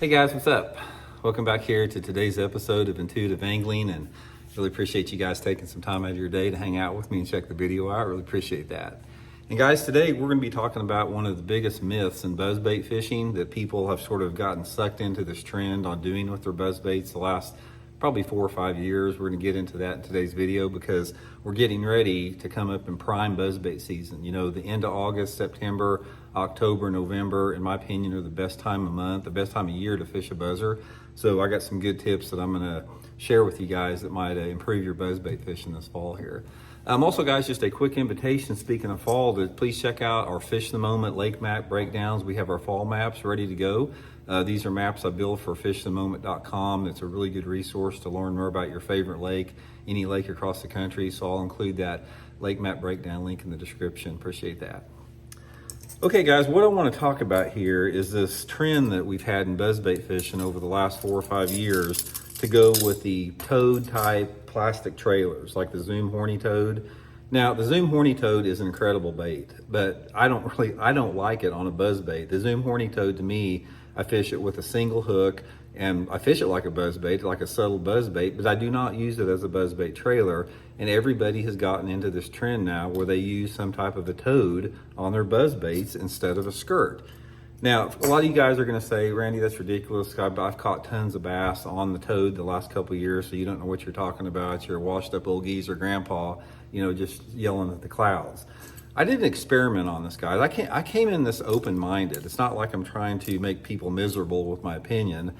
Hey guys, what's up? Welcome back here to today's episode of Intuitive Angling, and really appreciate you guys taking some time out of your day to hang out with me and check the video out. Really appreciate that. And guys, today we're going to be talking about one of the biggest myths in buzzbait fishing that people have sort of gotten sucked into this trend on doing with their buzzbaits the last probably 4 or 5 years. We're going to get into that in today's video because we're getting ready to come up in prime buzzbait season. You know, the end of August, September, October, November, in my opinion, are the best time of month, the best time of year to fish a buzzer. So I got some good tips that I'm going to share with you guys that might improve your buzzbait fishing this fall here. Also, guys, just a quick invitation, speaking of fall, to please check out our Fish in the Moment lake map breakdowns. We have our fall maps ready to go. These are maps I built for fishinthemoment.com. It's a really good resource to learn more about your favorite lake, any lake across the country. So I'll include that lake map breakdown link in the description. Appreciate that. Okay guys, what I want to talk about here is this trend that we've had in buzzbait fishing over the last 4 or 5 years to go with the toad type plastic trailers like the Zoom Horny Toad. Now the Zoom Horny Toad is an incredible bait, but I don't like it on a buzzbait. The Zoom Horny Toad, to me, I fish it with a single hook and I fish it like a buzzbait, like a subtle buzzbait, but I do not use it as a buzzbait trailer. And everybody has gotten into this trend now where they use some type of a toad on their buzzbaits instead of a skirt. Now, a lot of you guys are gonna say, Randy, that's ridiculous. I've caught tons of bass on the toad the last couple of years, so you don't know what you're talking about. You're a washed up old geezer grandpa, you know, just yelling at the clouds. I did an experiment on this, guys. I came in this open-minded. It's not like I'm trying to make people miserable with my opinion.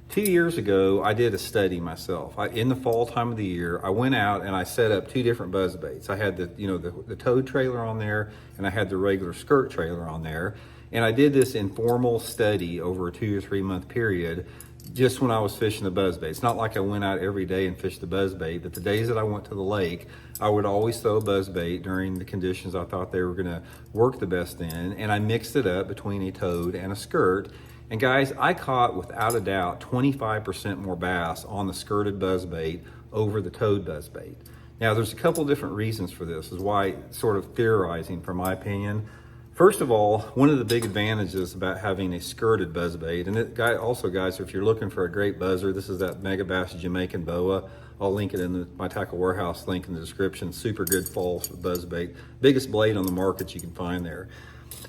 2 years ago, I did a study myself. In the fall time of the year, I went out and I set up 2 different buzzbaits. I had the toad trailer on there, and I had the regular skirt trailer on there. And I did this informal study over a 2 or 3 month period, just when I was fishing the buzzbait. It's not like I went out every day and fished the buzzbait, but the days that I went to the lake, I would always throw a buzzbait during the conditions I thought they were gonna work the best in, and I mixed it up between a toad and a skirt. And guys, I caught, without a doubt, 25% more bass on the skirted buzzbait over the toad buzzbait. Now, there's a couple different reasons for this, is why sort of theorizing from my opinion. First of all, one of the big advantages about having a skirted buzzbait, and also guys, if you're looking for a great buzzer, this is that Megabass Jamaican boa. I'll link it in my Tackle Warehouse link in the description. Super good fall buzzbait. Biggest blade on the market you can find there.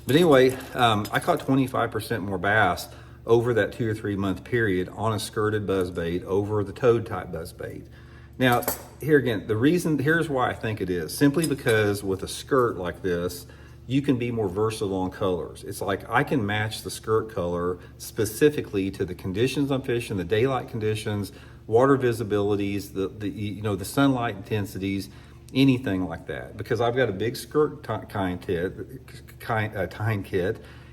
But anyway, I caught 25% more bass over that 2 or 3 month period on a skirted buzzbait over the toad type buzzbait. Now, here again, here's why I think it is. Simply because with a skirt like this, you can be more versatile on colors. It's like I can match the skirt color specifically to the conditions I'm fishing, the daylight conditions, water visibilities, the sunlight intensities, anything like that. Because I've got a big skirt tine kit,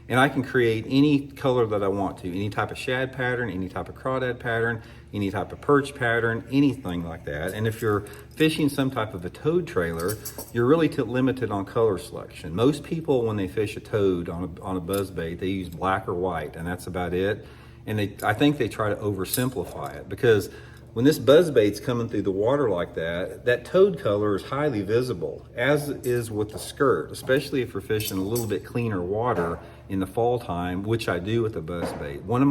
and I can create any color that I want to, any type of shad pattern, any type of crawdad pattern, any type of perch pattern, anything like that. And if you're fishing some type of a toad trailer, you're really limited on color selection. Most people, when they fish a toad on a buzzbait, they use black or white, and that's about it. And I think they try to oversimplify it, because when this buzzbait's coming through the water like that, that toad color is highly visible, as is with the skirt, especially if you're fishing a little bit cleaner water in the fall time, which I do with the buzzbait. One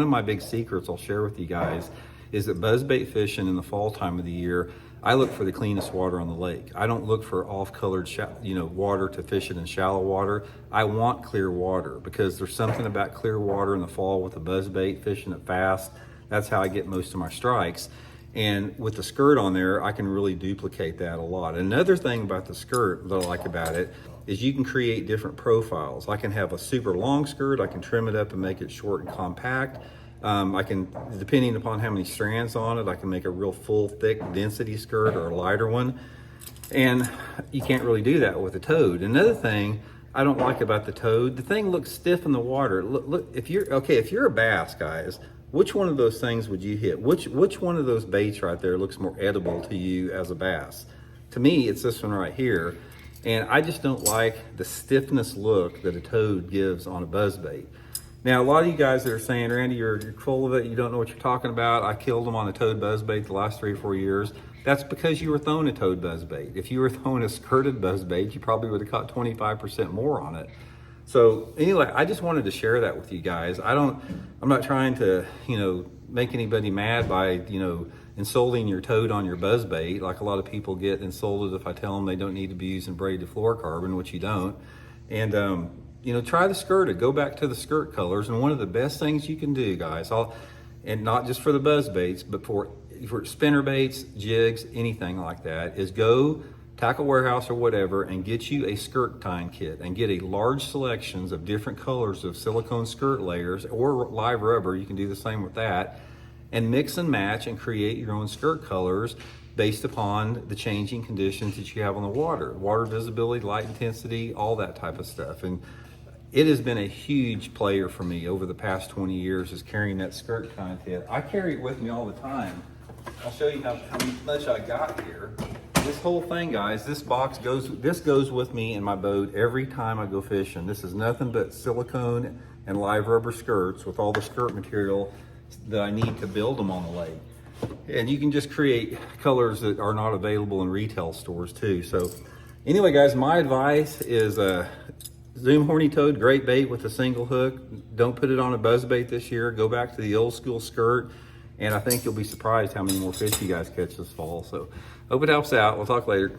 of my big secrets I'll share with you guys is that buzzbait fishing in the fall time of the year, I look for the cleanest water on the lake. I don't look for off-colored water to fish it in shallow water. I want clear water, because there's something about clear water in the fall with the buzzbait, fishing it fast. That's how I get most of my strikes. And with the skirt on there, I can really duplicate that a lot. Another thing about the skirt that I like about it is you can create different profiles. I can have a super long skirt, I can trim it up and make it short and compact. I can, depending upon how many strands on it, I can make a real full, thick, density skirt or a lighter one. And you can't really do that with a toad. Another thing I don't like about the toad, the thing looks stiff in the water. Look, if you're a bass, guys, which one of those things would you hit? Which one of those baits right there looks more edible to you as a bass? To me, it's this one right here. And I just don't like the stiffness look that a toad gives on a buzzbait. Now, a lot of you guys that are saying, Randy, you're full of it, you don't know what you're talking about. I killed them on a toad buzzbait the last 3 or 4 years. That's because you were throwing a toad buzzbait. If you were throwing a skirted buzzbait, you probably would have caught 25% more on it. So anyway, I just wanted to share that with you guys. I'm not trying to, make anybody mad by, insulting your toad on your buzzbait. Like a lot of people get insulted if I tell them they don't need to be using braided fluorocarbon, which you don't. And, try the skirted, go back to the skirt colors. And one of the best things you can do, guys, and not just for the buzzbaits, but for spinner baits, jigs, anything like that, is go Tackle Warehouse or whatever and get you a skirt tying kit and get a large selections of different colors of silicone skirt layers or live rubber. You can do the same with that, and mix and match and create your own skirt colors based upon the changing conditions that you have on the water visibility, light intensity, all that type of stuff. And it has been a huge player for me over the past 20 years, is carrying that skirt tying kit. I carry it with me all the time. I'll show you how much I got here. This whole thing, guys, this goes with me in my boat every time I go fishing. This is nothing but silicone and live rubber skirts with all the skirt material that I need to build them on the lake. And you can just create colors that are not available in retail stores too. So anyway, guys, my advice is Zoom horny toad, great bait with a single hook. Don't put it on a buzzbait this year. Go back to the old school skirt. And I think you'll be surprised how many more fish you guys catch this fall. So hope it helps out. We'll talk later.